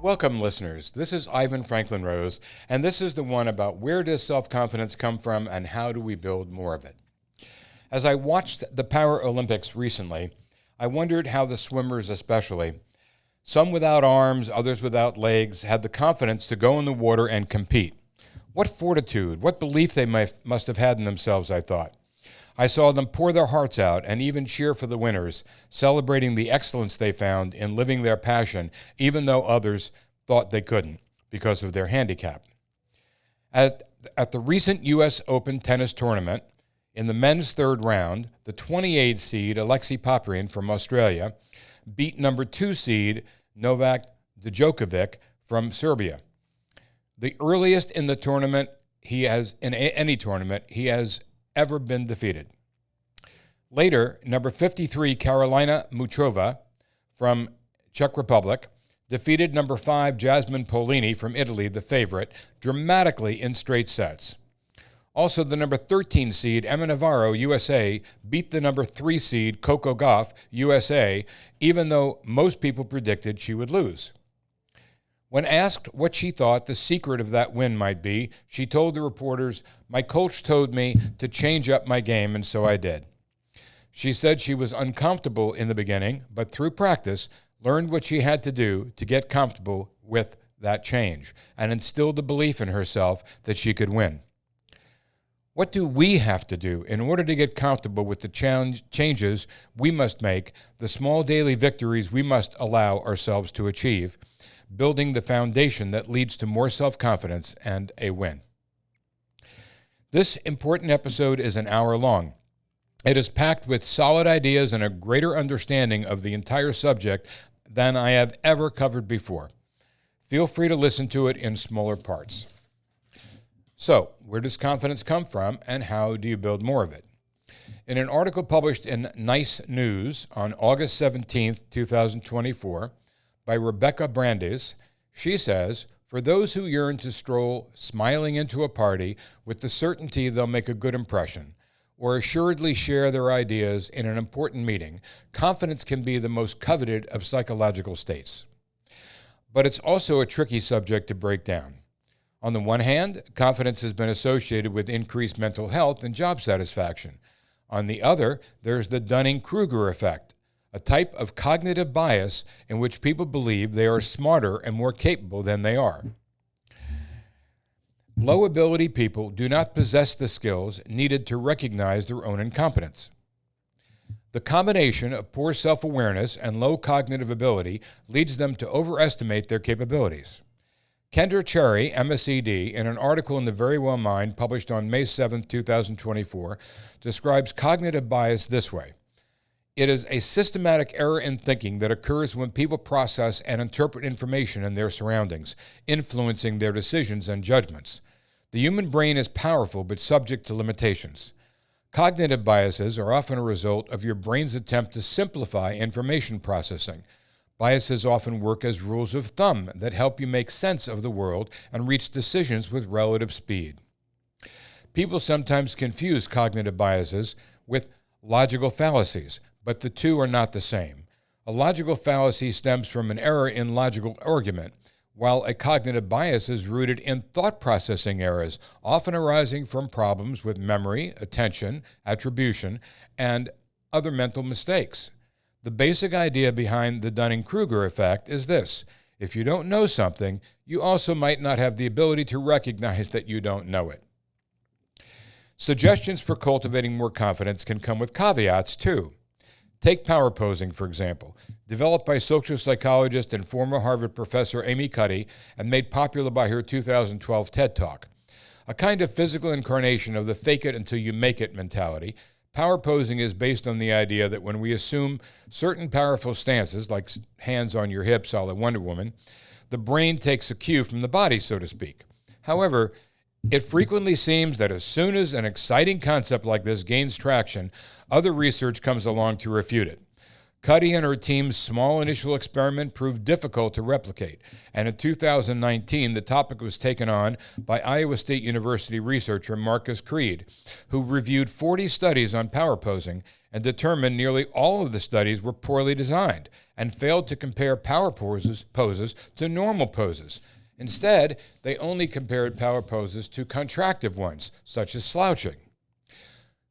Welcome, listeners. This is Ivan Franklin Rose, and this is the one about where does self-confidence come from and how do we build more of it. As I watched the Paralympics recently, I wondered how the swimmers especially, some without arms, others without legs, had the confidence to go in the water and compete. What fortitude, what belief they must have had in themselves, I thought. I saw them pour their hearts out and even cheer for the winners, celebrating the excellence they found in living their passion, even though others thought they couldn't because of their handicap. At the recent U.S. Open tennis tournament, in the men's third round, the 28 seed Alexei Popyrin from Australia beat number 2 seed Novak Djokovic from Serbia. The earliest in the tournament any tournament he has ever been defeated. Later, number 53 Karolina Muchova from Czech Republic defeated number 5 Jasmine Paolini from Italy, the favorite, dramatically in straight sets. Also, the number 13 seed Emma Navarro, USA, beat the number 3 seed Coco Gauff, USA, even though most people predicted she would lose. When asked what she thought the secret of that win might be, she told the reporters, "My coach told me to change up my game, and so I did." She said she was uncomfortable in the beginning, but through practice, learned what she had to do to get comfortable with that change, and instilled the belief in herself that she could win. What do we have to do in order to get comfortable with the changes we must make, the small daily victories we must allow ourselves to achieve, building the foundation that leads to more self-confidence and a win? This important episode is an hour long. It is packed with solid ideas and a greater understanding of the entire subject than I have ever covered before. Feel free to listen to it in smaller parts. So, where does confidence come from, and how do you build more of it? In an article published in Nice News on August 17, 2024, by Rebecca Brandes, she says, "For those who yearn to stroll smiling into a party with the certainty they'll make a good impression, or assuredly share their ideas in an important meeting, confidence can be the most coveted of psychological states." But it's also a tricky subject to break down. On the one hand, confidence has been associated with increased mental health and job satisfaction. On the other, there's the Dunning-Kruger effect, a type of cognitive bias in which people believe they are smarter and more capable than they are. Low-ability people do not possess the skills needed to recognize their own incompetence. The combination of poor self-awareness and low cognitive ability leads them to overestimate their capabilities. Kendra Cherry, MSED, in an article in the Verywell Mind published on May 7, 2024, describes cognitive bias this way. It is a systematic error in thinking that occurs when people process and interpret information in their surroundings, influencing their decisions and judgments. The human brain is powerful but subject to limitations. Cognitive biases are often a result of your brain's attempt to simplify information processing. Biases often work as rules of thumb that help you make sense of the world and reach decisions with relative speed. People sometimes confuse cognitive biases with logical fallacies, but the two are not the same. A logical fallacy stems from an error in logical argument, while a cognitive bias is rooted in thought processing errors, often arising from problems with memory, attention, attribution, and other mental mistakes. The basic idea behind the Dunning-Kruger effect is this: if you don't know something, you also might not have the ability to recognize that you don't know it. Suggestions for cultivating more confidence can come with caveats, too. Take power posing, for example, developed by social psychologist and former Harvard professor Amy Cuddy and made popular by her 2012 TED Talk. A kind of physical incarnation of the fake it until you make it mentality, power posing is based on the idea that when we assume certain powerful stances, like hands on your hips a la Wonder Woman, the brain takes a cue from the body, so to speak. However, it frequently seems that as soon as an exciting concept like this gains traction, other research comes along to refute it. Cuddy and her team's small initial experiment proved difficult to replicate, and in 2019, the topic was taken on by Iowa State University researcher Marcus Creed, who reviewed 40 studies on power posing and determined nearly all of the studies were poorly designed and failed to compare power poses to normal poses. Instead, they only compared power poses to contractive ones, such as slouching.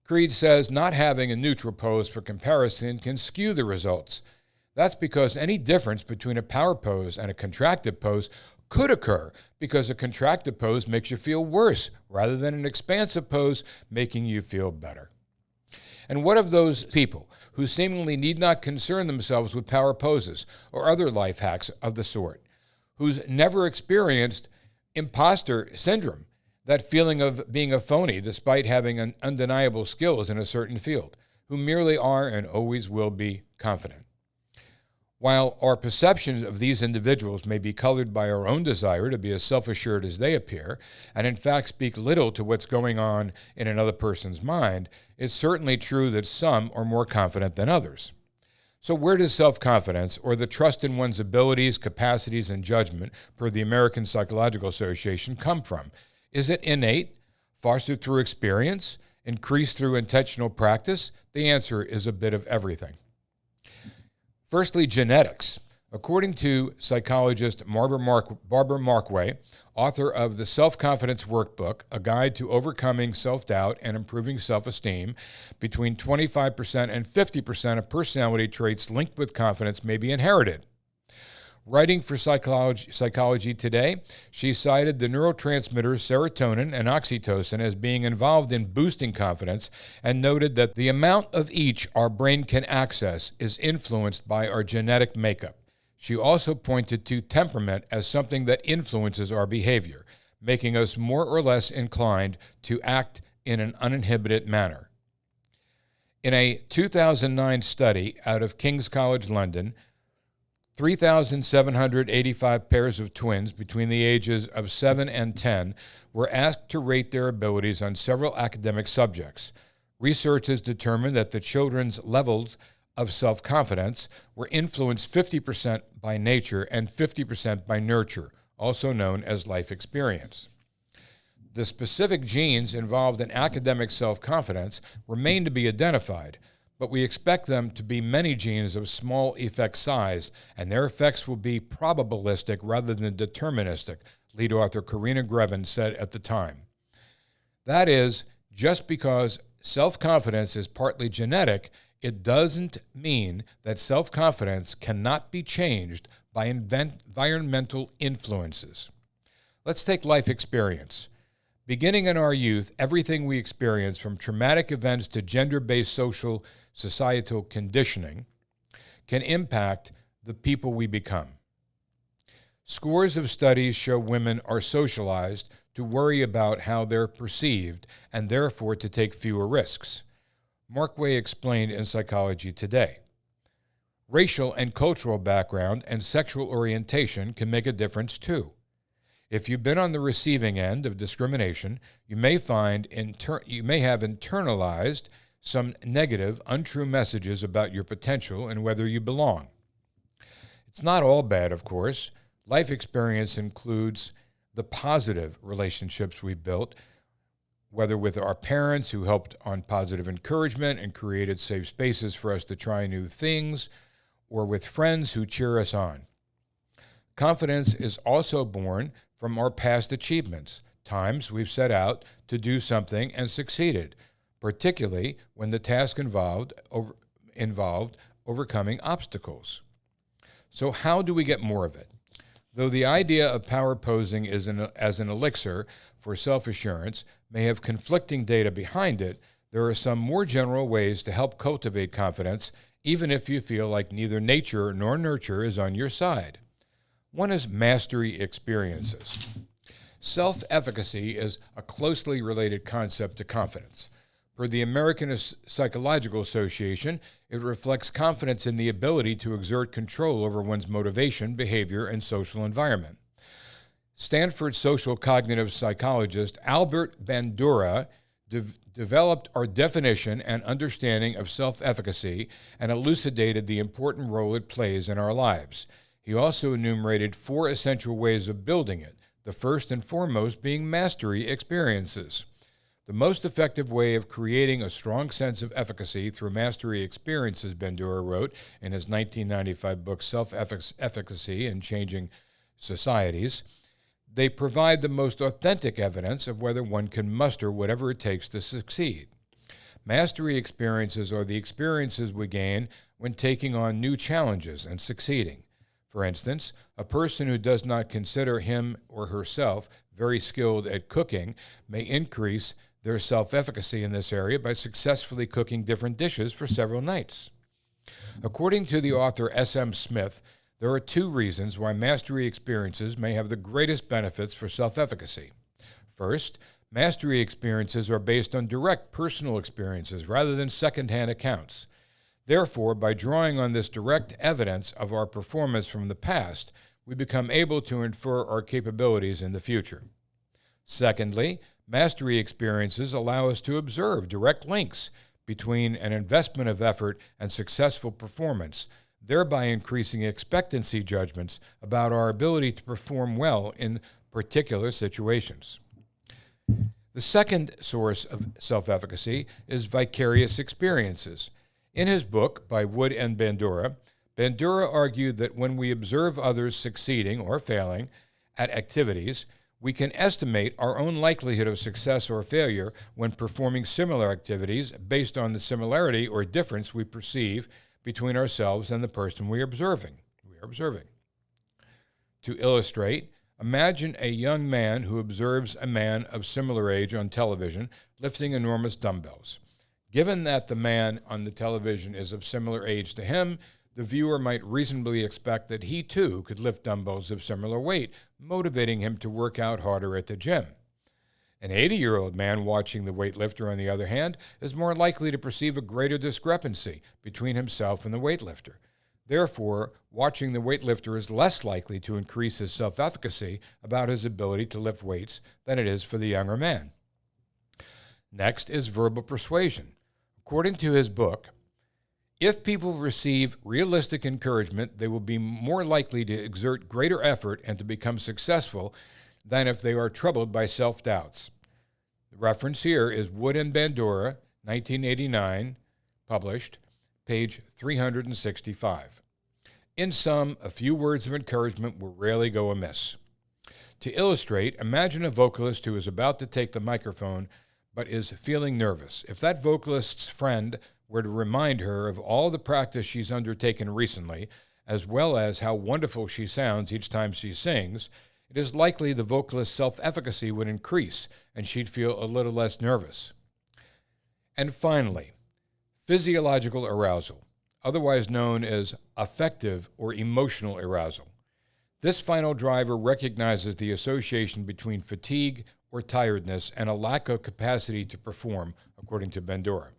Creed says not having a neutral pose for comparison can skew the results. That's because any difference between a power pose and a contractive pose could occur because a contractive pose makes you feel worse rather than an expansive pose making you feel better. And what of those people who seemingly need not concern themselves with power poses or other life hacks of the sort, who's never experienced imposter syndrome, that feeling of being a phony despite having undeniable skills in a certain field, who merely are and always will be confident? While our perceptions of these individuals may be colored by our own desire to be as self-assured as they appear, and in fact speak little to what's going on in another person's mind, it's certainly true that some are more confident than others. So where does self-confidence, or the trust in one's abilities, capacities, and judgment, per the American Psychological Association, come from? Is it innate, fostered through experience, increased through intentional practice? The answer is a bit of everything. Firstly, genetics. According to psychologist Barbara Markway, author of the Self-Confidence Workbook, A Guide to Overcoming Self-Doubt and Improving Self-Esteem, between 25% and 50% of personality traits linked with confidence may be inherited. Writing for Psychology Today, she cited the neurotransmitters serotonin and oxytocin as being involved in boosting confidence and noted that the amount of each our brain can access is influenced by our genetic makeup. She also pointed to temperament as something that influences our behavior, making us more or less inclined to act in an uninhibited manner. In a 2009 study out of King's College London, 3,785 pairs of twins between the ages of 7 and 10 were asked to rate their abilities on several academic subjects. Researchers determined that the children's levels of self-confidence were influenced 50% by nature and 50% by nurture, also known as life experience. The specific genes involved in academic self-confidence remain to be identified, but we expect them to be many genes of small effect size, and their effects will be probabilistic rather than deterministic, lead author Karina Grevin said at the time. That is, just because self-confidence is partly genetic, it doesn't mean that self-confidence cannot be changed by environmental influences. Let's take life experience. Beginning in our youth, everything we experience, from traumatic events to gender-based societal conditioning, can impact the people we become. Scores of studies show women are socialized to worry about how they're perceived and therefore to take fewer risks. Markway explained in Psychology Today. Racial and cultural background and sexual orientation can make a difference too. If you've been on the receiving end of discrimination, you may have internalized some negative, untrue messages about your potential and whether you belong. It's not all bad, of course. Life experience includes the positive relationships we've built, whether with our parents who helped on positive encouragement and created safe spaces for us to try new things, or with friends who cheer us on. Confidence is also born from our past achievements, times we've set out to do something and succeeded, particularly when the task involved overcoming obstacles. So how do we get more of it? Though the idea of power posing as an elixir for self-assurance may have conflicting data behind it, there are some more general ways to help cultivate confidence, even if you feel like neither nature nor nurture is on your side. One is mastery experiences. Self-efficacy is a closely related concept to confidence. Per the American Psychological Association, it reflects confidence in the ability to exert control over one's motivation, behavior, and social environment. Stanford social cognitive psychologist Albert Bandura developed our definition and understanding of self-efficacy and elucidated the important role it plays in our lives. He also enumerated 4 essential ways of building it, the first and foremost being mastery experiences. The most effective way of creating a strong sense of efficacy through mastery experiences, Bandura wrote in his 1995 book, Self-Efficacy in Changing Societies, they provide the most authentic evidence of whether one can muster whatever it takes to succeed. Mastery experiences are the experiences we gain when taking on new challenges and succeeding. For instance, a person who does not consider him or herself very skilled at cooking may increase their self-efficacy in this area by successfully cooking different dishes for several nights. According to the author S.M. Smith, there are two reasons why mastery experiences may have the greatest benefits for self-efficacy. First, mastery experiences are based on direct personal experiences rather than second-hand accounts. Therefore, by drawing on this direct evidence of our performance from the past, we become able to infer our capabilities in the future. Secondly, mastery experiences allow us to observe direct links between an investment of effort and successful performance, thereby increasing expectancy judgments about our ability to perform well in particular situations. The second source of self-efficacy is vicarious experiences. In his book, by Wood and Bandura, Bandura argued that when we observe others succeeding or failing at activities, we can estimate our own likelihood of success or failure when performing similar activities based on the similarity or difference we perceive between ourselves and the person we are observing. To illustrate, imagine a young man who observes a man of similar age on television lifting enormous dumbbells. Given that the man on the television is of similar age to him, the viewer might reasonably expect that he too could lift dumbbells of similar weight, motivating him to work out harder at the gym. An 80-year-old man watching the weightlifter, on the other hand, is more likely to perceive a greater discrepancy between himself and the weightlifter. Therefore, watching the weightlifter is less likely to increase his self-efficacy about his ability to lift weights than it is for the younger man. Next is verbal persuasion. According to his book, if people receive realistic encouragement, they will be more likely to exert greater effort and to become successful than if they are troubled by self-doubts. The reference here is Wood and Bandura, 1989, published, page 365. In sum, a few words of encouragement will rarely go amiss. To illustrate, imagine a vocalist who is about to take the microphone but is feeling nervous. If that vocalist's friend were to remind her of all the practice she's undertaken recently, as well as how wonderful she sounds each time she sings, it is likely the vocalist's self-efficacy would increase and she'd feel a little less nervous. And finally, physiological arousal, otherwise known as affective or emotional arousal. This final driver recognizes the association between fatigue or tiredness and a lack of capacity to perform, according to Bandura.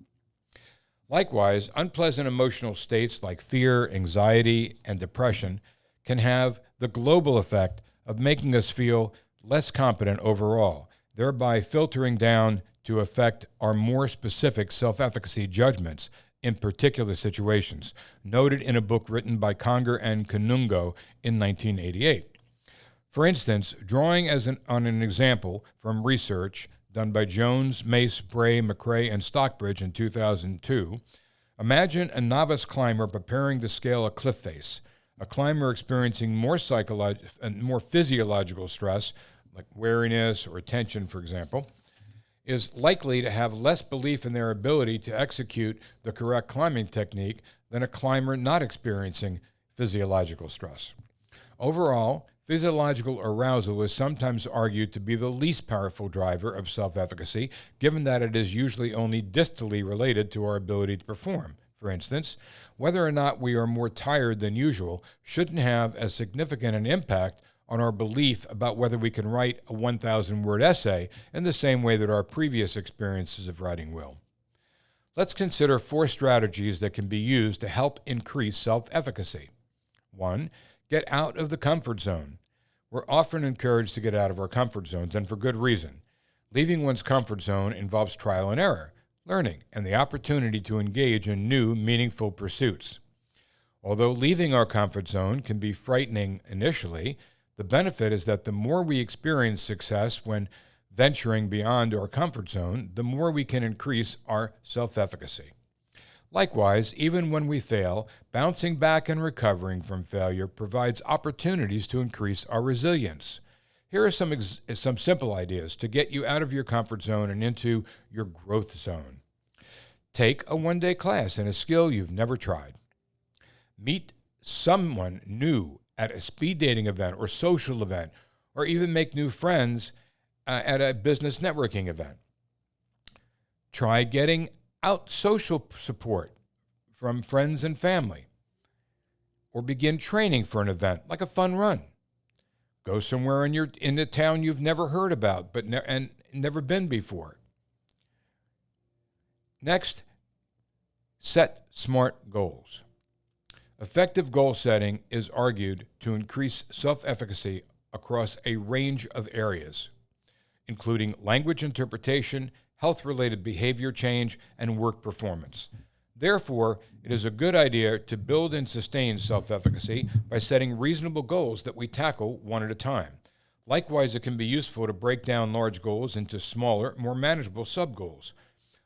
Likewise, unpleasant emotional states like fear, anxiety, and depression can have the global effect of making us feel less competent overall, thereby filtering down to affect our more specific self-efficacy judgments in particular situations, noted in a book written by Conger and Kanungo in 1988. For instance, drawing on an example from research done by Jones, Mace, Bray, McRae, and Stockbridge in 2002, imagine a novice climber preparing to scale a cliff face. A climber experiencing more physiological stress, like weariness or tension, for example, is likely to have less belief in their ability to execute the correct climbing technique than a climber not experiencing physiological stress. Overall, physiological arousal is sometimes argued to be the least powerful driver of self-efficacy, given that it is usually only distally related to our ability to perform. For instance, whether or not we are more tired than usual shouldn't have as significant an impact on our belief about whether we can write a 1,000-word essay in the same way that our previous experiences of writing will. Let's consider 4 strategies that can be used to help increase self-efficacy. 1. Get out of the comfort zone. We're often encouraged to get out of our comfort zones, and for good reason. Leaving one's comfort zone involves trial and error, learning, and the opportunity to engage in new, meaningful pursuits. Although leaving our comfort zone can be frightening initially, the benefit is that the more we experience success when venturing beyond our comfort zone, the more we can increase our self-efficacy. Likewise, even when we fail, bouncing back and recovering from failure provides opportunities to increase our resilience. Here are some simple ideas to get you out of your comfort zone and into your growth zone. Take a one-day class in a skill you've never tried. Meet someone new at a speed dating event or social event, or even make new friends at a business networking event. Try getting out social support from friends and family, or begin training for an event like a fun run. Go somewhere in the town you've never heard about and never been before. Next, set smart goals. Effective goal setting is argued to increase self-efficacy across a range of areas, including language interpretation, health-related behavior change, and work performance. Therefore, it is a good idea to build and sustain self-efficacy by setting reasonable goals that we tackle one at a time. Likewise, it can be useful to break down large goals into smaller, more manageable sub-goals.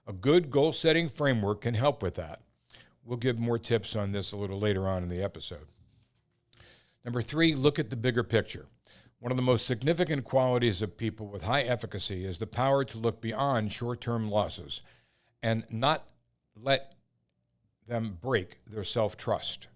A good goal-setting framework can help with that. We'll give more tips on this a little later on in the episode. Number 3, look at the bigger picture. One of the most significant qualities of people with high efficacy is the power to look beyond short-term losses and not let them break their self-trust.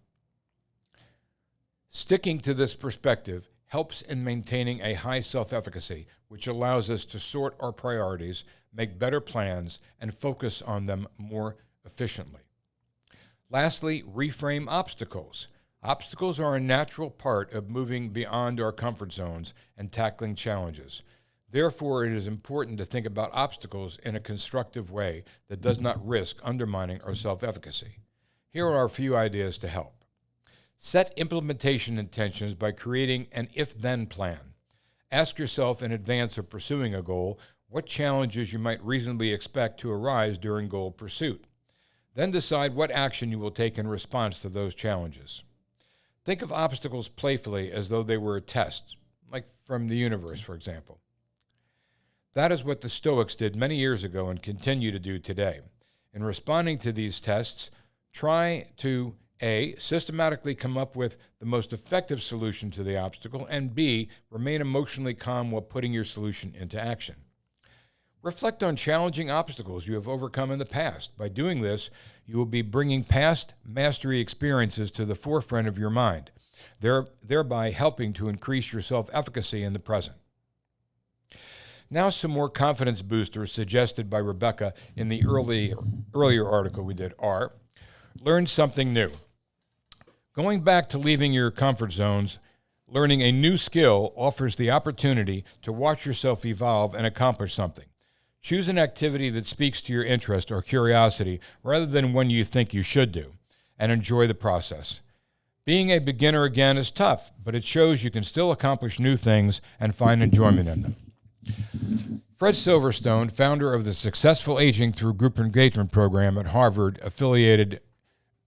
Sticking to this perspective helps in maintaining a high self-efficacy, which allows us to sort our priorities, make better plans, and focus on them more efficiently. Lastly, reframe obstacles. Obstacles are a natural part of moving beyond our comfort zones and tackling challenges. Therefore, it is important to think about obstacles in a constructive way that does not risk undermining our self-efficacy. Here are a few ideas to help. Set implementation intentions by creating an if-then plan. Ask yourself in advance of pursuing a goal what challenges you might reasonably expect to arise during goal pursuit. Then decide what action you will take in response to those challenges. Think of obstacles playfully as though they were a test, like from the universe, for example. That is what the Stoics did many years ago and continue to do today. In responding to these tests, try to A, systematically come up with the most effective solution to the obstacle, and B, remain emotionally calm while putting your solution into action. Reflect on challenging obstacles you have overcome in the past. By doing this, you will be bringing past mastery experiences to the forefront of your mind, thereby helping to increase your self-efficacy in the present. Now some more confidence boosters suggested by Rebecca in the earlier article we did are: learn something new. Going back to leaving your comfort zones, learning a new skill offers the opportunity to watch yourself evolve and accomplish something. Choose an activity that speaks to your interest or curiosity rather than one you think you should do, and enjoy the process. Being a beginner again is tough, but it shows you can still accomplish new things and find enjoyment in them. Fred Silverstone, founder of the Successful Aging Through Group Engagement program at Harvard-affiliated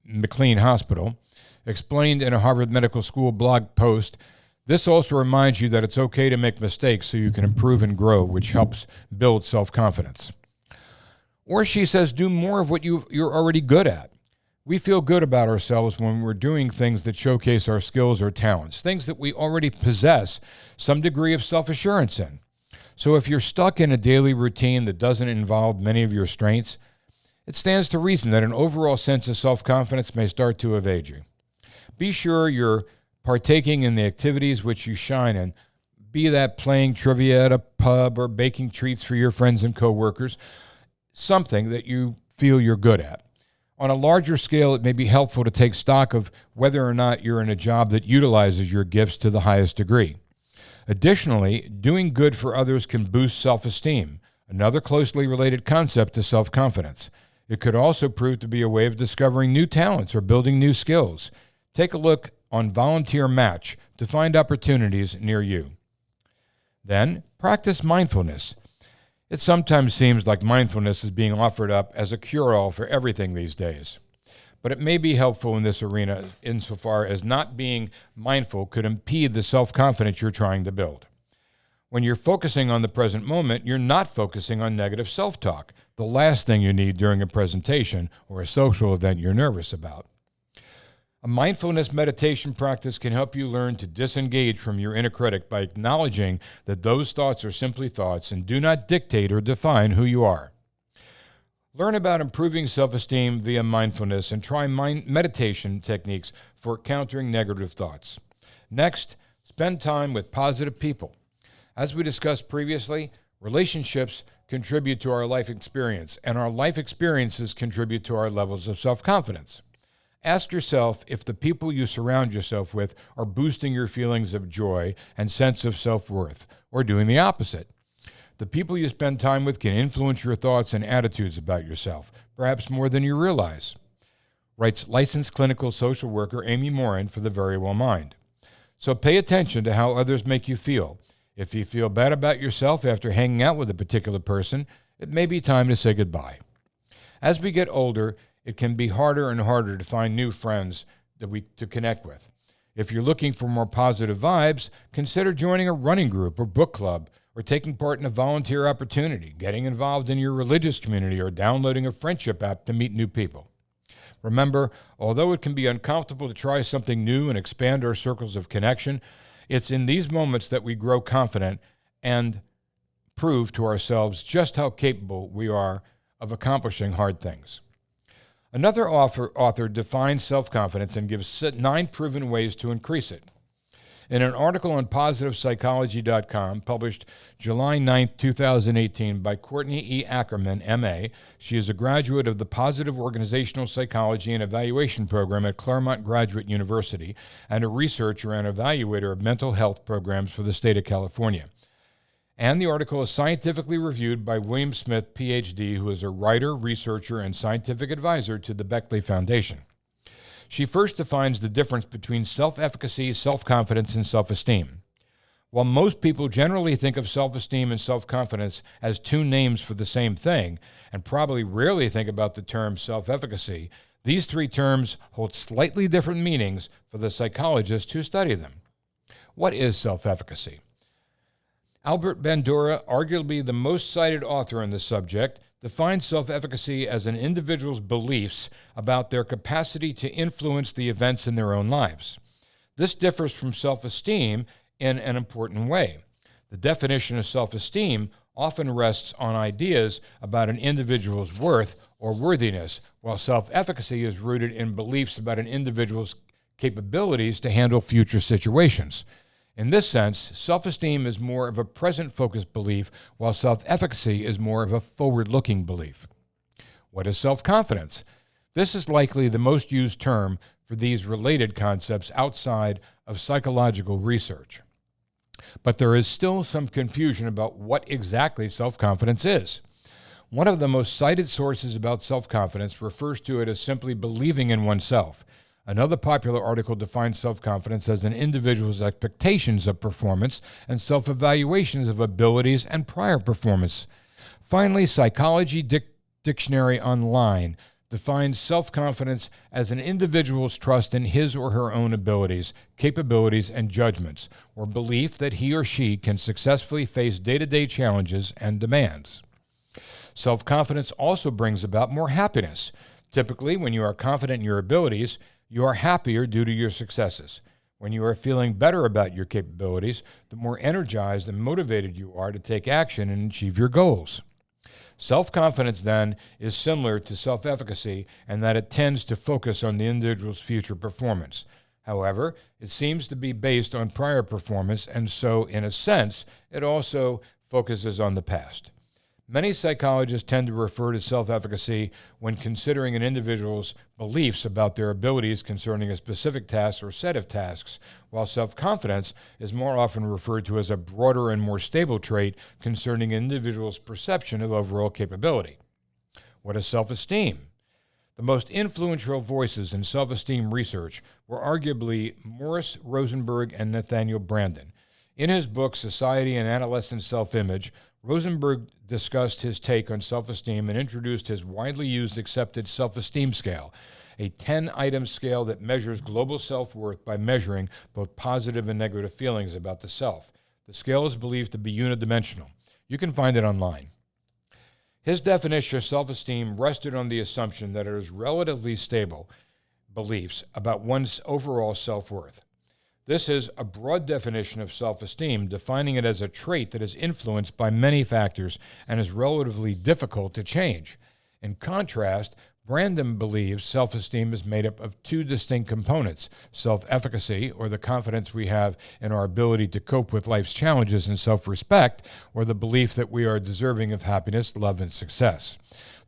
McLean Hospital, explained in a Harvard Medical School blog post, "This also reminds you that it's okay to make mistakes so you can improve and grow, which helps build self-confidence." Or she says, do more of what you're already good at. We feel good about ourselves when we're doing things that showcase our skills or talents, things that we already possess some degree of self-assurance in. So if you're stuck in a daily routine that doesn't involve many of your strengths, it stands to reason that an overall sense of self-confidence may start to evade you. Be sure you're partaking in the activities which you shine in, be that playing trivia at a pub or baking treats for your friends and coworkers, something that you feel you're good at. On a larger scale, it may be helpful to take stock of whether or not you're in a job that utilizes your gifts to the highest degree. Additionally, doing good for others can boost self-esteem, another closely related concept to self-confidence. It could also prove to be a way of discovering new talents or building new skills. Take a look on Volunteer Match to find opportunities near you. Then, practice mindfulness. It sometimes seems like mindfulness is being offered up as a cure-all for everything these days. But it may be helpful in this arena insofar as not being mindful could impede the self-confidence you're trying to build. When you're focusing on the present moment, you're not focusing on negative self-talk, the last thing you need during a presentation or a social event you're nervous about. A mindfulness meditation practice can help you learn to disengage from your inner critic by acknowledging that those thoughts are simply thoughts and do not dictate or define who you are. Learn about improving self-esteem via mindfulness and try meditation techniques for countering negative thoughts. Next, spend time with positive people. As we discussed previously, relationships contribute to our life experience, and our life experiences contribute to our levels of self-confidence. Ask yourself if the people you surround yourself with are boosting your feelings of joy and sense of self-worth, or doing the opposite. The people you spend time with can influence your thoughts and attitudes about yourself, perhaps more than you realize, writes licensed clinical social worker Amy Morin for the Verywell Mind. So pay attention to how others make you feel. If you feel bad about yourself after hanging out with a particular person, it may be time to say goodbye. As we get older, it can be harder and harder to find new friends to connect with. If you're looking for more positive vibes, consider joining a running group or book club, or taking part in a volunteer opportunity, getting involved in your religious community, or downloading a friendship app to meet new people. Remember, although it can be uncomfortable to try something new and expand our circles of connection, it's in these moments that we grow confident and prove to ourselves just how capable we are of accomplishing hard things. Another author defines self-confidence and gives 9 proven ways to increase it. In an article on PositivePsychology.com published July 9, 2018 by Courtney E. Ackerman, M.A., she is a graduate of the Positive Organizational Psychology and Evaluation Program at Claremont Graduate University and a researcher and evaluator of mental health programs for the state of California. And the article is scientifically reviewed by William Smith, Ph.D., who is a writer, researcher, and scientific advisor to the Beckley Foundation. She first defines the difference between self-efficacy, self-confidence, and self-esteem. While most people generally think of self-esteem and self-confidence as 2 names for the same thing, and probably rarely think about the term self-efficacy, these 3 terms hold slightly different meanings for the psychologists who study them. What is self-efficacy? Albert Bandura, arguably the most cited author on this subject, defines self-efficacy as an individual's beliefs about their capacity to influence the events in their own lives. This differs from self-esteem in an important way. The definition of self-esteem often rests on ideas about an individual's worth or worthiness, while self-efficacy is rooted in beliefs about an individual's capabilities to handle future situations. In this sense, self-esteem is more of a present-focused belief, while self-efficacy is more of a forward-looking belief. What is self-confidence? This is likely the most used term for these related concepts outside of psychological research. But there is still some confusion about what exactly self-confidence is. One of the most cited sources about self-confidence refers to it as simply believing in oneself. Another popular article defines self-confidence as an individual's expectations of performance and self-evaluations of abilities and prior performance. Finally, Psychology Dictionary Online defines self-confidence as an individual's trust in his or her own abilities, capabilities, and judgments, or belief that he or she can successfully face day-to-day challenges and demands. Self-confidence also brings about more happiness. Typically, when you are confident in your abilities, you are happier due to your successes. When you are feeling better about your capabilities, the more energized and motivated you are to take action and achieve your goals. Self-confidence, then, is similar to self-efficacy in that it tends to focus on the individual's future performance. However, it seems to be based on prior performance, and so, in a sense, it also focuses on the past. Many psychologists tend to refer to self-efficacy when considering an individual's beliefs about their abilities concerning a specific task or set of tasks, while self-confidence is more often referred to as a broader and more stable trait concerning an individual's perception of overall capability. What is self-esteem? The most influential voices in self-esteem research were arguably Morris Rosenberg and Nathaniel Branden. In his book, Society and Adolescent Self-Image, Rosenberg discussed his take on self-esteem and introduced his widely used accepted self-esteem scale, a 10-item scale that measures global self-worth by measuring both positive and negative feelings about the self. The scale is believed to be unidimensional. You can find it online. His definition of self-esteem rested on the assumption that it is relatively stable beliefs about one's overall self-worth. This is a broad definition of self-esteem, defining it as a trait that is influenced by many factors and is relatively difficult to change. In contrast, Brandon believes self-esteem is made up of two distinct components: self-efficacy, or the confidence we have in our ability to cope with life's challenges, and self-respect, or the belief that we are deserving of happiness, love, and success.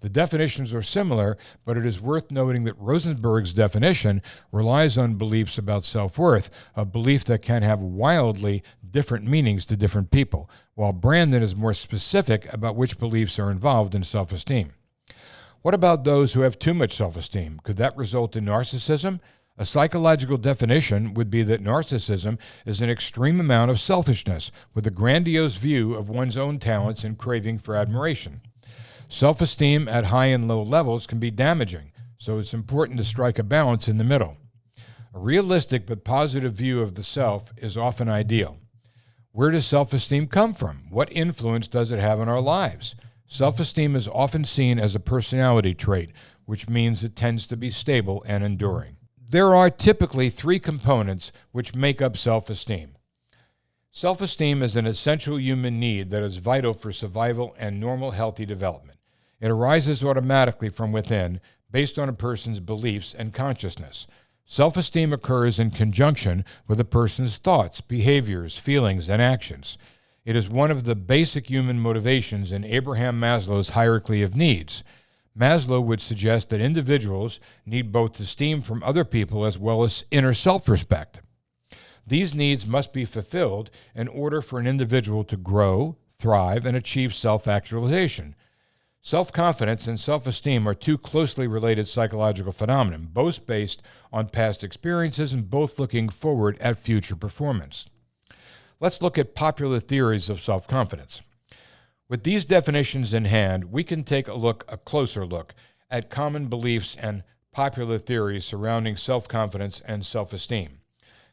The definitions are similar, but it is worth noting that Rosenberg's definition relies on beliefs about self-worth, a belief that can have wildly different meanings to different people, while Brandon is more specific about which beliefs are involved in self-esteem. What about those who have too much self-esteem? Could that result in narcissism? A psychological definition would be that narcissism is an extreme amount of selfishness with a grandiose view of one's own talents and craving for admiration. Self-esteem at high and low levels can be damaging, so it's important to strike a balance in the middle. A realistic but positive view of the self is often ideal. Where does self-esteem come from? What influence does it have on our lives? Self-esteem is often seen as a personality trait, which means it tends to be stable and enduring. There are typically three components which make up self-esteem. Self-esteem is an essential human need that is vital for survival and normal healthy development. It arises automatically from within, based on a person's beliefs and consciousness. Self-esteem occurs in conjunction with a person's thoughts, behaviors, feelings, and actions. It is one of the basic human motivations in Abraham Maslow's hierarchy of needs. Maslow would suggest that individuals need both esteem from other people as well as inner self-respect. These needs must be fulfilled in order for an individual to grow, thrive, and achieve self-actualization. Self-confidence and self-esteem are two closely related psychological phenomena, both based on past experiences and both looking forward at future performance. Let's look at popular theories of self-confidence. With these definitions in hand, we can take a closer look at common beliefs and popular theories surrounding self-confidence and self-esteem.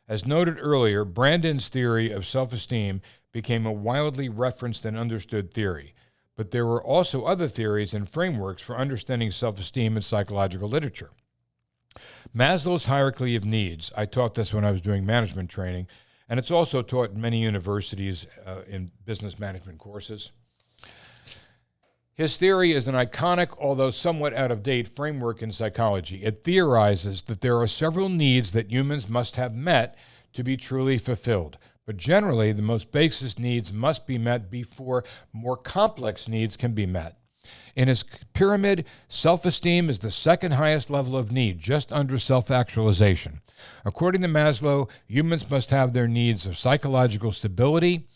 As noted earlier, Brandon's theory of self-esteem became a widely referenced and understood theory. But there were also other theories and frameworks for understanding self-esteem in psychological literature. Maslow's hierarchy of needs, I taught this when I was doing management training, and it's also taught in many universities in business management courses. His theory is an iconic, although somewhat out-of-date, framework in psychology. It theorizes that there are several needs that humans must have met to be truly fulfilled. But generally, the most basic needs must be met before more complex needs can be met. In his pyramid, self-esteem is the second highest level of need, just under self-actualization. According to Maslow, humans must have their needs of psychological stability,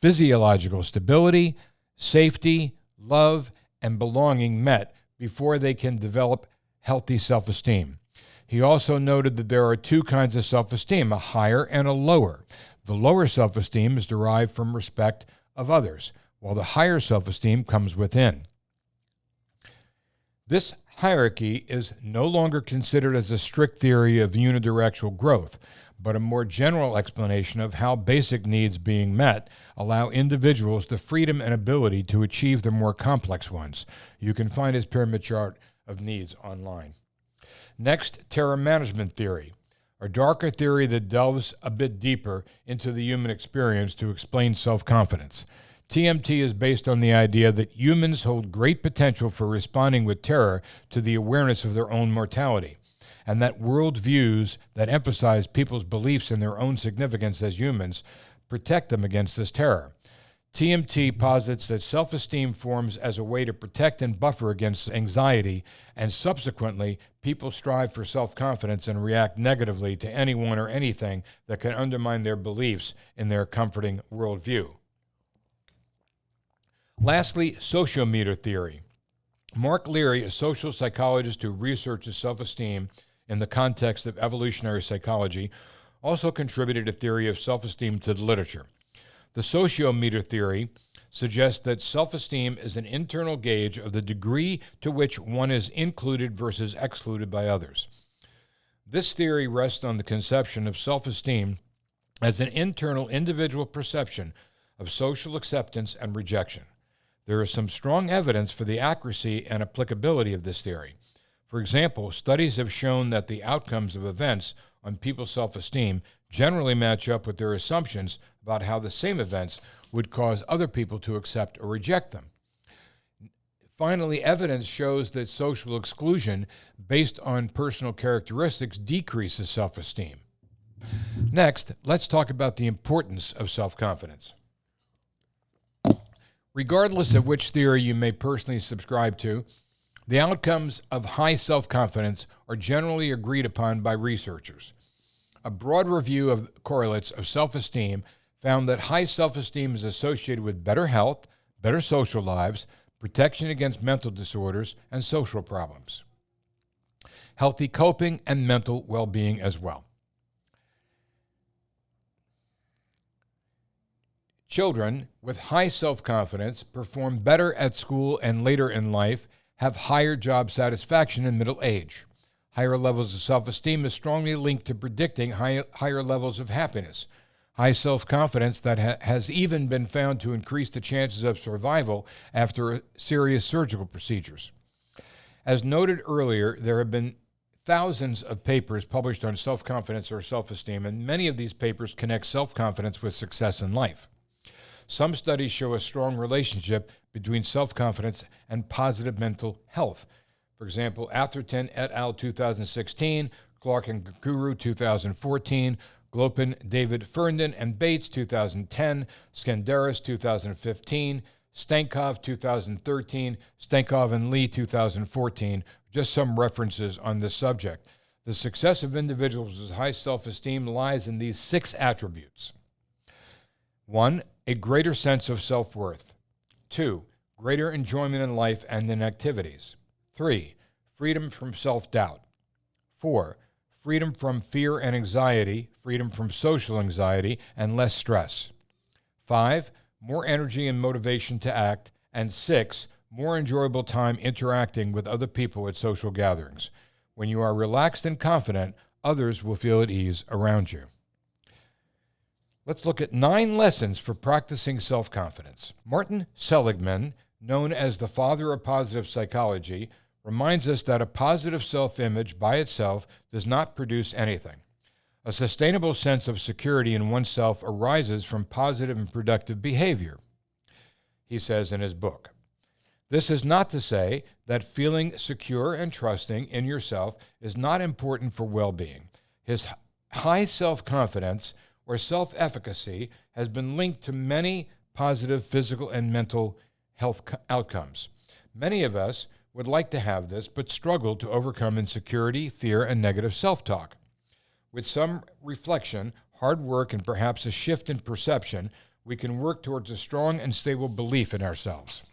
physiological stability, safety, love, and belonging met before they can develop healthy self-esteem. He also noted that there are two kinds of self-esteem, a higher and a lower. The lower self-esteem is derived from respect of others, while the higher self-esteem comes within. This hierarchy is no longer considered as a strict theory of unidirectional growth, but a more general explanation of how basic needs being met allow individuals the freedom and ability to achieve the more complex ones. You can find his pyramid chart of needs online. Next, terror management theory, a darker theory that delves a bit deeper into the human experience to explain self-confidence. TMT is based on the idea that humans hold great potential for responding with terror to the awareness of their own mortality, and that worldviews that emphasize people's beliefs in their own significance as humans protect them against this terror. TMT posits that self-esteem forms as a way to protect and buffer against anxiety, and subsequently, people strive for self-confidence and react negatively to anyone or anything that can undermine their beliefs in their comforting worldview. Lastly, sociometer theory. Mark Leary, a social psychologist who researches self-esteem in the context of evolutionary psychology, also contributed a theory of self-esteem to the literature. The sociometer theory suggests that self-esteem is an internal gauge of the degree to which one is included versus excluded by others. This theory rests on the conception of self-esteem as an internal individual perception of social acceptance and rejection. There is some strong evidence for the accuracy and applicability of this theory. For example, studies have shown that the outcomes of events on people's self-esteem generally match up with their assumptions about how the same events would cause other people to accept or reject them. Finally, evidence shows that social exclusion based on personal characteristics decreases self-esteem. Next, let's talk about the importance of self-confidence. Regardless of which theory you may personally subscribe to, the outcomes of high self-confidence are generally agreed upon by researchers. A broad review of correlates of self-esteem found that high self-esteem is associated with better health, better social lives, protection against mental disorders, and social problems, healthy coping, and mental well-being as well. Children with high self-confidence perform better at school and later in life, have higher job satisfaction in middle age. Higher levels of self-esteem is strongly linked to predicting higher levels of happiness. High self-confidence that has even been found to increase the chances of survival after serious surgical procedures. As noted earlier, there have been thousands of papers published on self-confidence or self-esteem, and many of these papers connect self-confidence with success in life. Some studies show a strong relationship between self-confidence and positive mental health. For example, Atherton et al. 2016, Clark and Guru 2014, Glopin, David Ferndon, and Bates 2010, Skenderis 2015, Stankov 2013, Stankov and Lee 2014, just some references on this subject. The success of individuals with high self-esteem lies in these 6 attributes. 1, a greater sense of self-worth. 2, greater enjoyment in life and in activities. 3, freedom from self-doubt. 4, freedom from fear and anxiety, freedom from social anxiety, and less stress. 5, more energy and motivation to act. And 6, more enjoyable time interacting with other people at social gatherings. When you are relaxed and confident, others will feel at ease around you. Let's look at 9 lessons for practicing self-confidence. Martin Seligman, known as the father of positive psychology, reminds us that a positive self-image by itself does not produce anything. A sustainable sense of security in oneself arises from positive and productive behavior, he says in his book. This is not to say that feeling secure and trusting in yourself is not important for well-being. His high self-confidence or self-efficacy has been linked to many positive physical and mental health outcomes. Many of us would like to have this, but struggle to overcome insecurity, fear, and negative self-talk. With some reflection, hard work, and perhaps a shift in perception, we can work towards a strong and stable belief in ourselves.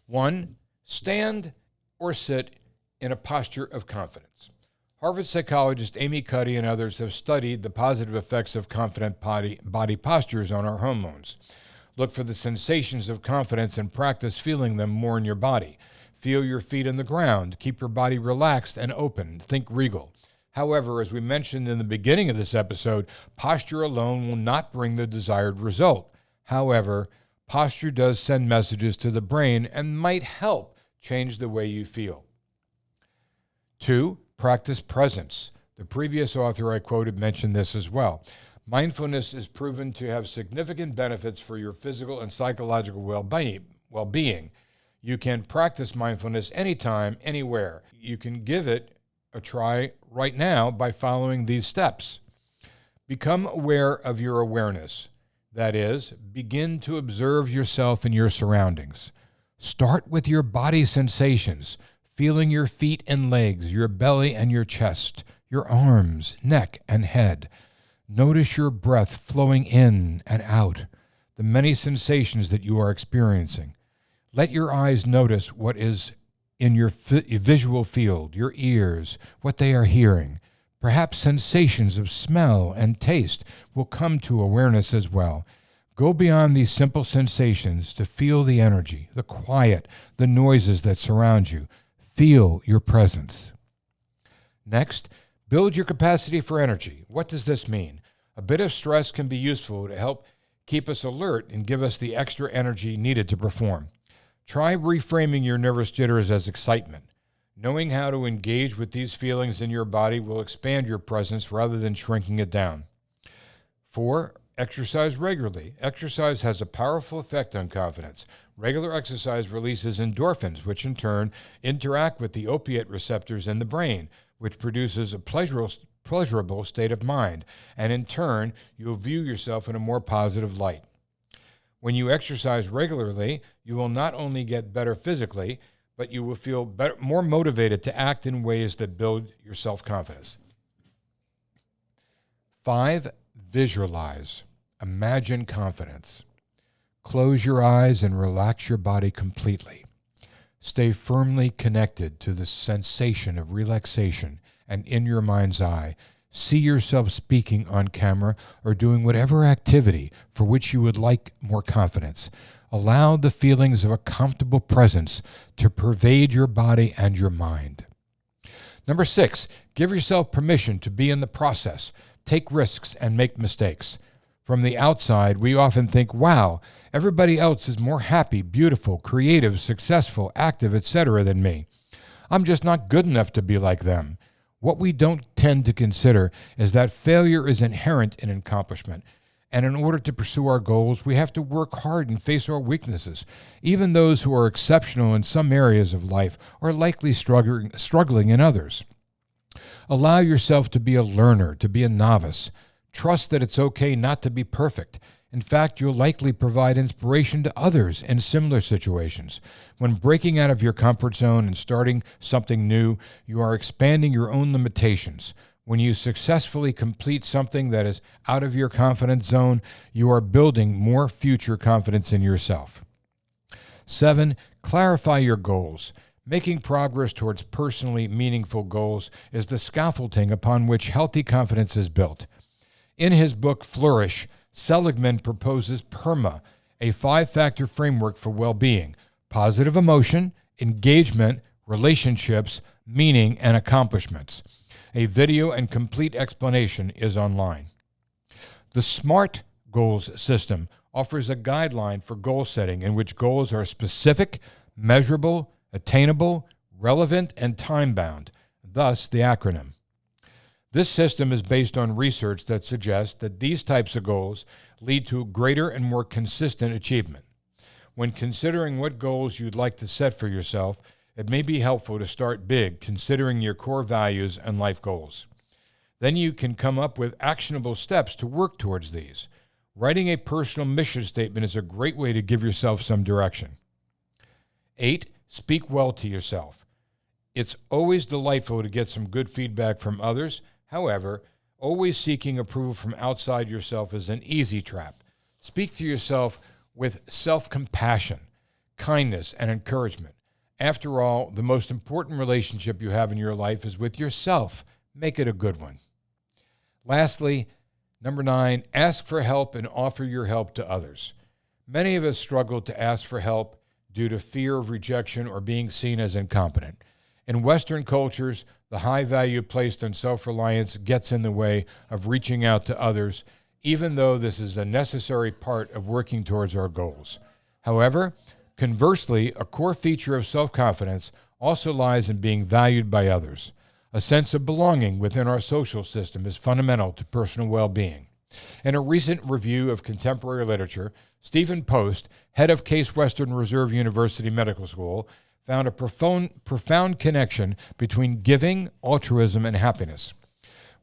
1, stand or sit in a posture of confidence. Harvard psychologist Amy Cuddy and others have studied the positive effects of confident body postures on our hormones. Look for the sensations of confidence and practice feeling them more in your body. Feel your feet on the ground. Keep your body relaxed and open. Think regal. However, as we mentioned in the beginning of this episode, posture alone will not bring the desired result. However, posture does send messages to the brain and might help change the way you feel. 2, practice presence. The previous author I quoted mentioned this as well. Mindfulness is proven to have significant benefits for your physical and psychological well-being. You can practice mindfulness anytime, anywhere. You can give it a try right now by following these steps. Become aware of your awareness. That is, begin to observe yourself and your surroundings. Start with your body sensations, feeling your feet and legs, your belly and your chest, your arms, neck, and head. Notice your breath flowing in and out, the many sensations that you are experiencing. Let your eyes notice what is in your visual field, your ears, what they are hearing. Perhaps sensations of smell and taste will come to awareness as well. Go beyond these simple sensations to feel the energy, the quiet, the noises that surround you. Feel your presence. Next, build your capacity for energy. What does this mean? A bit of stress can be useful to help keep us alert and give us the extra energy needed to perform. Try reframing your nervous jitters as excitement. Knowing how to engage with these feelings in your body will expand your presence rather than shrinking it down. 4. Exercise regularly. Exercise has a powerful effect on confidence. Regular exercise releases endorphins, which in turn interact with the opiate receptors in the brain, which produces a pleasurable state of mind, and in turn, you'll view yourself in a more positive light. When you exercise regularly, you will not only get better physically, but you will feel better, more motivated to act in ways that build your self-confidence. 5. Visualize. Imagine confidence. Close your eyes and relax your body completely. Stay firmly connected to the sensation of relaxation and in your mind's eye. See yourself speaking on camera or doing whatever activity for which you would like more confidence. Allow the feelings of a comfortable presence to pervade your body and your mind. Number 6, give yourself permission to be in the process. Take risks and make mistakes. From the outside, we often think, wow, everybody else is more happy, beautiful, creative, successful, active, etc. than me. I'm just not good enough to be like them. What we don't tend to consider is that failure is inherent in accomplishment. And in order to pursue our goals, we have to work hard and face our weaknesses. Even those who are exceptional in some areas of life are likely struggling in others. Allow yourself to be a learner, to be a novice. Trust that it's okay not to be perfect. In fact, you'll likely provide inspiration to others in similar situations. When breaking out of your comfort zone and starting something new, you are expanding your own limitations. When you successfully complete something that is out of your confidence zone, you are building more future confidence in yourself. 7, clarify your goals. Making progress towards personally meaningful goals is the scaffolding upon which healthy confidence is built. In his book, Flourish, Seligman proposes PERMA, a 5-factor framework for well-being: positive emotion, engagement, relationships, meaning, and accomplishments. A video and complete explanation is online. The SMART Goals system offers a guideline for goal setting in which goals are specific, measurable, attainable, relevant, and time-bound, thus the acronym. This system is based on research that suggests that these types of goals lead to greater and more consistent achievement. When considering what goals you'd like to set for yourself, it may be helpful to start big, considering your core values and life goals. Then you can come up with actionable steps to work towards these. Writing a personal mission statement is a great way to give yourself some direction. 8, speak well to yourself. It's always delightful to get some good feedback from others. However, always seeking approval from outside yourself is an easy trap. Speak to yourself with self-compassion, kindness, and encouragement. After all, the most important relationship you have in your life is with yourself. Make it a good one. Lastly, number 9, ask for help and offer your help to others. Many of us struggle to ask for help due to fear of rejection or being seen as incompetent. In Western cultures, the high value placed on self-reliance gets in the way of reaching out to others, even though this is a necessary part of working towards our goals. However, conversely, a core feature of self-confidence also lies in being valued by others. A sense of belonging within our social system is fundamental to personal well-being. In a recent review of contemporary literature, Stephen Post, head of Case Western Reserve University Medical School, found a profound connection between giving, altruism, and happiness.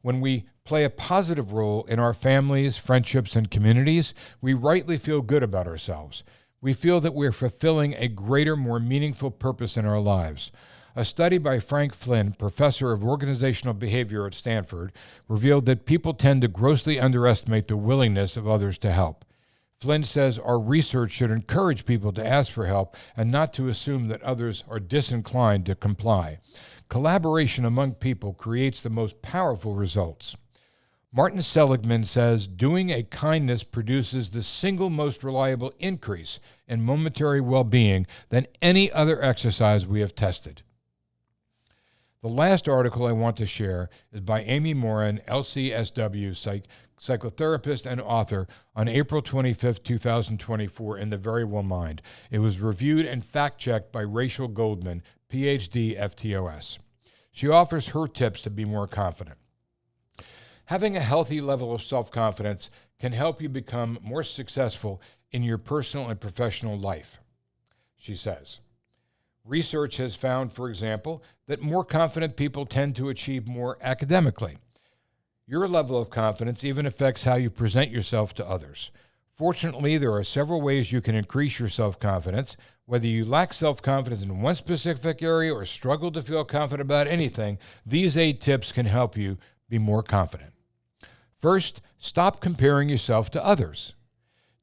When we play a positive role in our families, friendships, and communities, we rightly feel good about ourselves. We feel that we're fulfilling a greater, more meaningful purpose in our lives. A study by Frank Flynn, professor of organizational behavior at Stanford, revealed that people tend to grossly underestimate the willingness of others to help. Flynn says our research should encourage people to ask for help and not to assume that others are disinclined to comply. Collaboration among people creates the most powerful results. Martin Seligman says doing a kindness produces the single most reliable increase in momentary well-being than any other exercise we have tested. The last article I want to share is by Amy Morin, LCSW psychotherapist and author, on April 25, 2024 in The Very Well Mind. It was reviewed and fact-checked by Rachel Goldman, PhD, FTOS. She offers her tips to be more confident. Having a healthy level of self-confidence can help you become more successful in your personal and professional life, she says. Research has found, for example, that more confident people tend to achieve more academically. Your level of confidence even affects how you present yourself to others. Fortunately, there are several ways you can increase your self-confidence. Whether you lack self-confidence in one specific area or struggle to feel confident about anything, these 8 tips can help you be more confident. First, stop comparing yourself to others.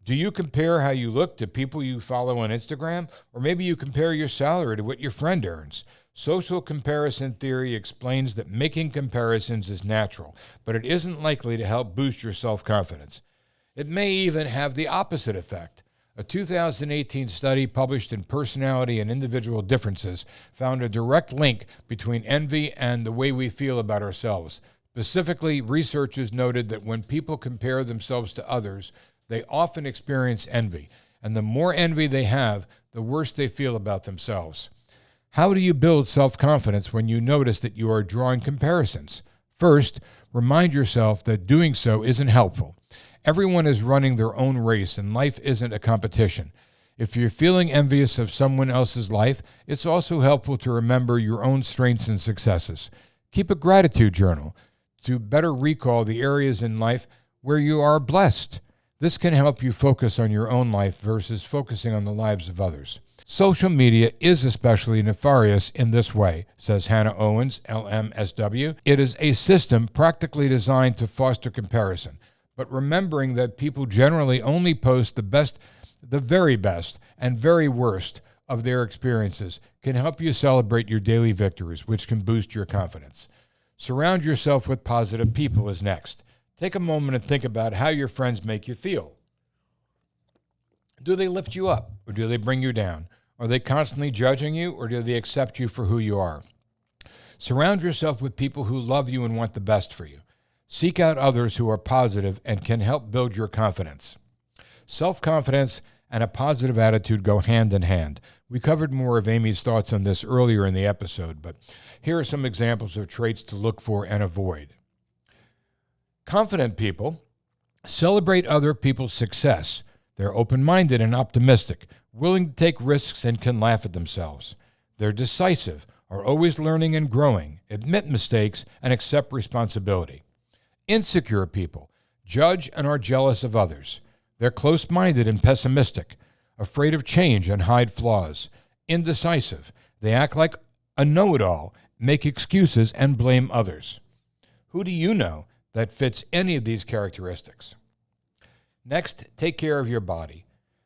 Do you compare how you look to people you follow on Instagram? Or maybe you compare your salary to what your friend earns? Social comparison theory explains that making comparisons is natural, but it isn't likely to help boost your self-confidence. It may even have the opposite effect. A 2018 study published in Personality and Individual Differences found a direct link between envy and the way we feel about ourselves. Specifically, researchers noted that when people compare themselves to others, they often experience envy, and the more envy they have, the worse they feel about themselves. How do you build self-confidence when you notice that you are drawing comparisons? First, remind yourself that doing so isn't helpful. Everyone is running their own race, and life isn't a competition. If you're feeling envious of someone else's life, it's also helpful to remember your own strengths and successes. Keep a gratitude journal to better recall the areas in life where you are blessed. This can help you focus on your own life versus focusing on the lives of others. Social media is especially nefarious in this way, says Hannah Owens, LMSW. It is a system practically designed to foster comparison, but remembering that people generally only post the very best, and very worst of their experiences can help you celebrate your daily victories, which can boost your confidence. Surround yourself with positive people is next. Take a moment and think about how your friends make you feel. Do they lift you up, or do they bring you down? Are they constantly judging you, or do they accept you for who you are? Surround yourself with people who love you and want the best for you. Seek out others who are positive and can help build your confidence. Self-confidence and a positive attitude go hand in hand. We covered more of Amy's thoughts on this earlier in the episode, but here are some examples of traits to look for and avoid. Confident people celebrate other people's success. They're open-minded and optimistic, willing to take risks, and can laugh at themselves. They're decisive, are always learning and growing, admit mistakes, and accept responsibility. Insecure people judge and are jealous of others. They're close-minded and pessimistic, afraid of change and hide flaws. Indecisive. They act like a know-it-all, make excuses, and blame others. Who do you know that fits any of these characteristics? Next, take care of your body.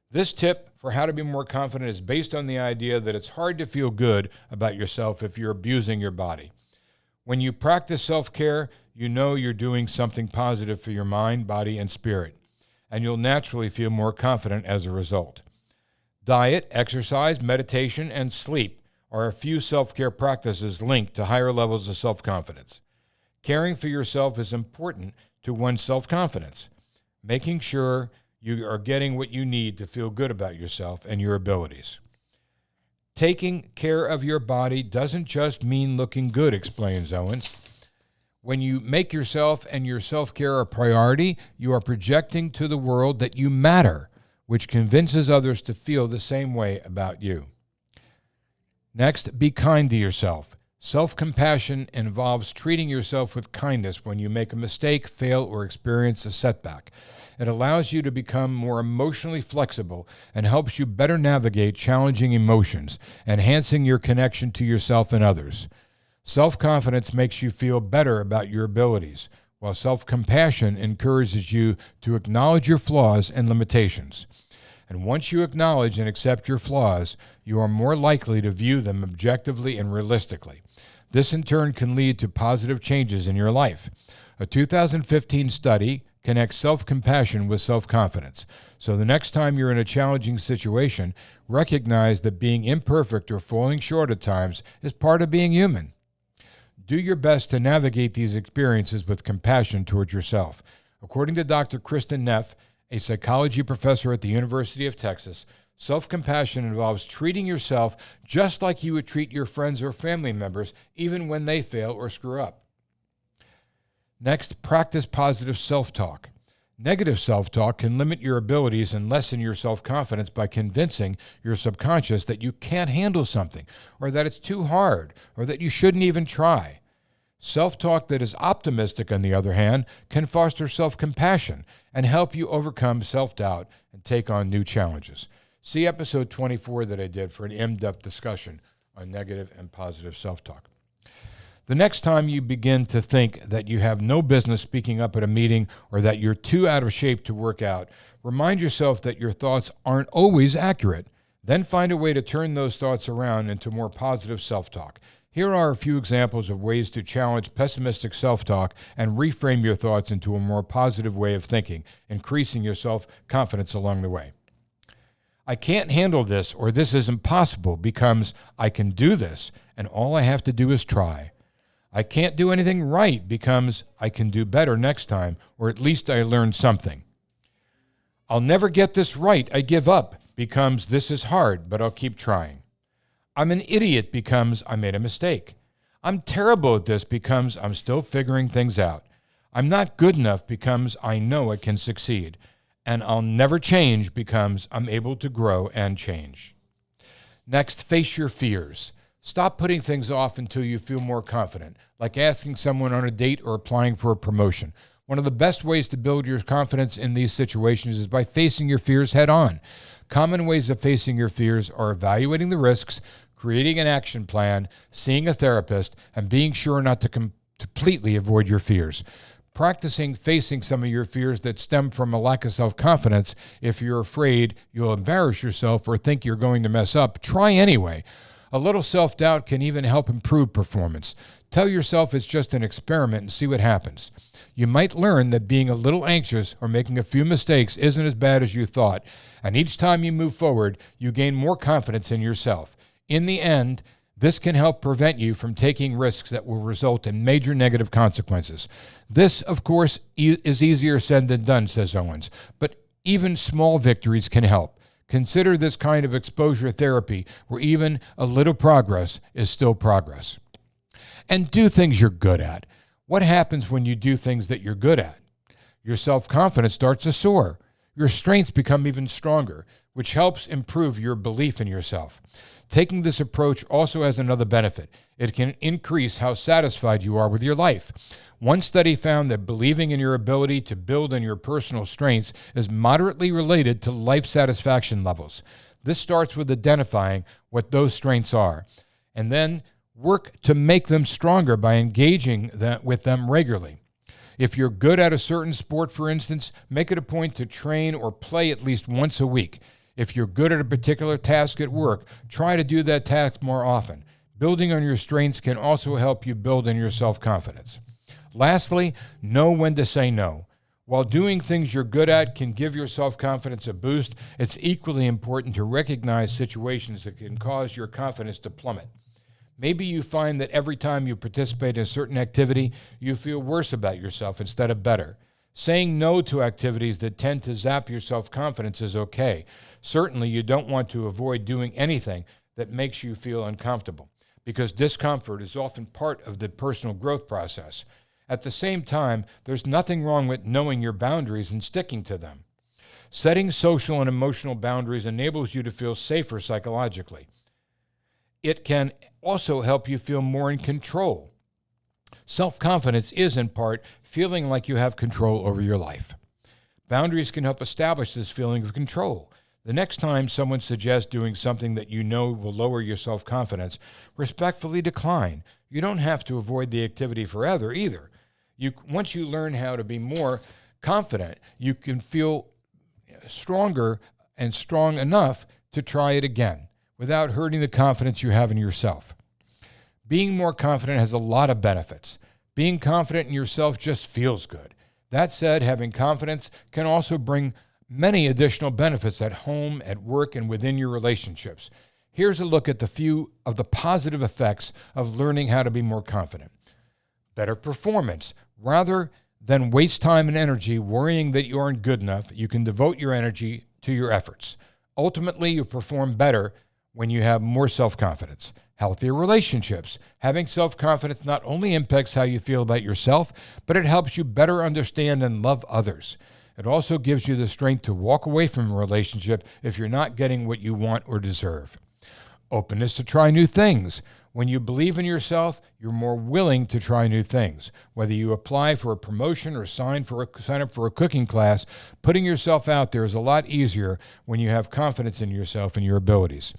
This tip for how to be more confident is based on the idea that it's hard to feel good about yourself if you're abusing your body. When you practice self-care, you know you're doing something positive for your mind, body, and spirit, and you'll naturally feel more confident as a result. Diet, exercise, meditation, and sleep are a few self-care practices linked to higher levels of self-confidence. Caring for yourself is important to one's self-confidence, making sure you are getting what you need to feel good about yourself and your abilities. Taking care of your body doesn't just mean looking good, explains Owens. When you make yourself and your self-care a priority, you are projecting to the world that you matter, which convinces others to feel the same way about you. Next, be kind to yourself. Self-compassion involves treating yourself with kindness when you make a mistake, fail, or experience a setback. It allows you to become more emotionally flexible and helps you better navigate challenging emotions, enhancing your connection to yourself and others. Self-confidence makes you feel better about your abilities, while self-compassion encourages you to acknowledge your flaws and limitations. And once you acknowledge and accept your flaws, you are more likely to view them objectively and realistically. This in turn can lead to positive changes in your life. A 2015 study connects self-compassion with self-confidence. So the next time you're in a challenging situation, recognize that being imperfect or falling short at times is part of being human. Do your best to navigate these experiences with compassion towards yourself. According to Dr. Kristen Neff, a psychology professor at the University of Texas, self-compassion involves treating yourself just like you would treat your friends or family members, even when they fail or screw up. Next, practice positive self-talk. Negative self-talk can limit your abilities and lessen your self-confidence by convincing your subconscious that you can't handle something, or that it's too hard, or that you shouldn't even try. Self-talk that is optimistic, on the other hand, can foster self-compassion and help you overcome self-doubt and take on new challenges. See episode 24 that I did for an in-depth discussion on negative and positive self-talk. The next time you begin to think that you have no business speaking up at a meeting or that you're too out of shape to work out, remind yourself that your thoughts aren't always accurate. Then find a way to turn those thoughts around into more positive self-talk. Here are a few examples of ways to challenge pessimistic self-talk and reframe your thoughts into a more positive way of thinking, increasing your self-confidence along the way. I can't handle this, or this is impossible, becomes I can do this, and all I have to do is try. I can't do anything right becomes I can do better next time, or at least I learned something. I'll never get this right, I give up, becomes this is hard, but I'll keep trying. I'm an idiot becomes I made a mistake. I'm terrible at this becomes I'm still figuring things out. I'm not good enough becomes I know I can succeed. And I'll never change becomes I'm able to grow and change. Next, face your fears. Stop putting things off until you feel more confident, like asking someone on a date or applying for a promotion. One of the best ways to build your confidence in these situations is by facing your fears head on. Common ways of facing your fears are evaluating the risks, creating an action plan, seeing a therapist, and being sure not to completely avoid your fears. Practicing facing some of your fears that stem from a lack of self-confidence. If you're afraid you'll embarrass yourself or think you're going to mess up, try anyway. A little self-doubt can even help improve performance. Tell yourself it's just an experiment and see what happens. You might learn that being a little anxious or making a few mistakes isn't as bad as you thought, and each time you move forward, you gain more confidence in yourself. In the end, this can help prevent you from taking risks that will result in major negative consequences. This, of course, is easier said than done, says Owens, but even small victories can help. Consider this kind of exposure therapy where even a little progress is still progress. And do things you're good at. What happens when you do things that you're good at? Your self-confidence starts to soar. Your strengths become even stronger, which helps improve your belief in yourself. Taking this approach also has another benefit. It can increase how satisfied you are with your life. One study found that believing in your ability to build on your personal strengths is moderately related to life satisfaction levels. This starts with identifying what those strengths are, and then work to make them stronger by engaging with them regularly. If you're good at a certain sport, for instance, make it a point to train or play at least once a week. If you're good at a particular task at work, try to do that task more often. Building on your strengths can also help you build on your self-confidence. Lastly, know when to say no. While doing things you're good at can give your self-confidence a boost, it's equally important to recognize situations that can cause your confidence to plummet. Maybe you find that every time you participate in a certain activity, you feel worse about yourself instead of better. Saying no to activities that tend to zap your self-confidence is okay. Certainly, you don't want to avoid doing anything that makes you feel uncomfortable, because discomfort is often part of the personal growth process. At the same time, there's nothing wrong with knowing your boundaries and sticking to them. Setting social and emotional boundaries enables you to feel safer psychologically. It can also help you feel more in control. Self-confidence is, in part, feeling like you have control over your life. Boundaries can help establish this feeling of control. The next time someone suggests doing something that you know will lower your self-confidence, respectfully decline. You don't have to avoid the activity forever either. Once you learn how to be more confident, you can feel stronger and strong enough to try it again without hurting the confidence you have in yourself. Being more confident has a lot of benefits. Being confident in yourself just feels good. That said, having confidence can also bring many additional benefits at home, at work, and within your relationships. Here's a look at the few of the positive effects of learning how to be more confident. Better performance. Rather than waste time and energy worrying that you aren't good enough. You can devote your energy to your efforts. Ultimately, you perform better when you have more self-confidence. Healthier relationships. Having self-confidence not only impacts how you feel about yourself, but it helps you better understand and love others. It also gives you the strength to walk away from a relationship if you're not getting what you want or deserve. Openness to try new things. When you believe in yourself, you're more willing to try new things. Whether you apply for a promotion or sign up for a cooking class, putting yourself out there is a lot easier when you have confidence in yourself and your abilities.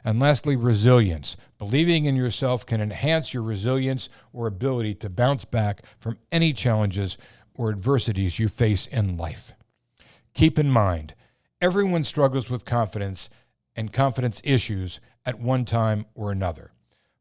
And lastly, resilience. Believing in yourself can enhance your resilience or ability to bounce back from any challenges or adversities you face in life. Keep in mind, everyone struggles with confidence and confidence issues at one time or another.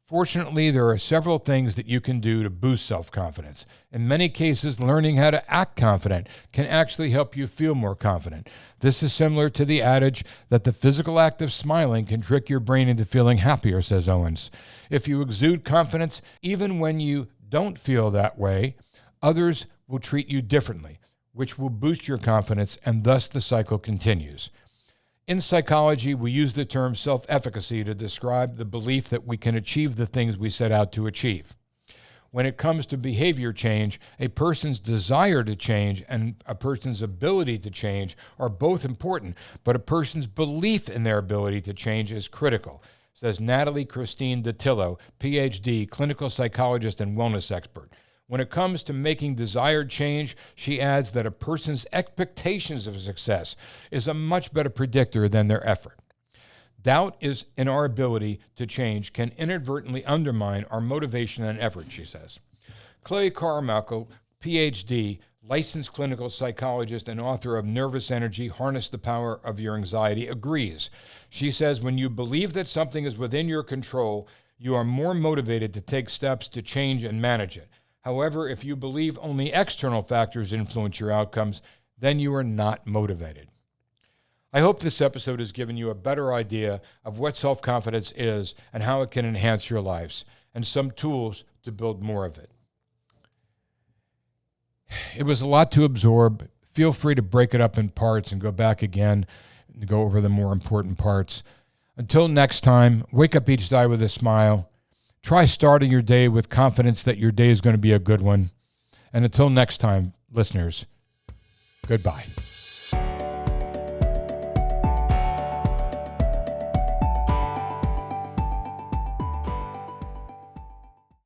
Fortunately, there are several things that you can do to boost self-confidence. In many cases, learning how to act confident can actually help you feel more confident. This is similar to the adage that the physical act of smiling can trick your brain into feeling happier, says Owens. If you exude confidence, even when you don't feel that way, others will treat you differently, which will boost your confidence, and thus the cycle continues. In psychology, we use the term self-efficacy to describe the belief that we can achieve the things we set out to achieve. When it comes to behavior change, a person's desire to change and a person's ability to change are both important, but a person's belief in their ability to change is critical, says Natalie Christine Datillo, PhD, clinical psychologist and wellness expert. When it comes to making desired change, she adds that a person's expectations of success is a much better predictor than their effort. Doubt in our ability to change can inadvertently undermine our motivation and effort, she says. Chloe Carmichael, PhD, licensed clinical psychologist and author of Nervous Energy, Harness the Power of Your Anxiety, agrees. She says, when you believe that something is within your control, you are more motivated to take steps to change and manage it. However, if you believe only external factors influence your outcomes, then you are not motivated. I hope this episode has given you a better idea of what self-confidence is and how it can enhance your lives, and some tools to build more of it. It was a lot to absorb. Feel free to break it up in parts and go back again and go over the more important parts. Until next time, wake up each day with a smile. Try starting your day with confidence that your day is going to be a good one. And until next time, listeners, goodbye.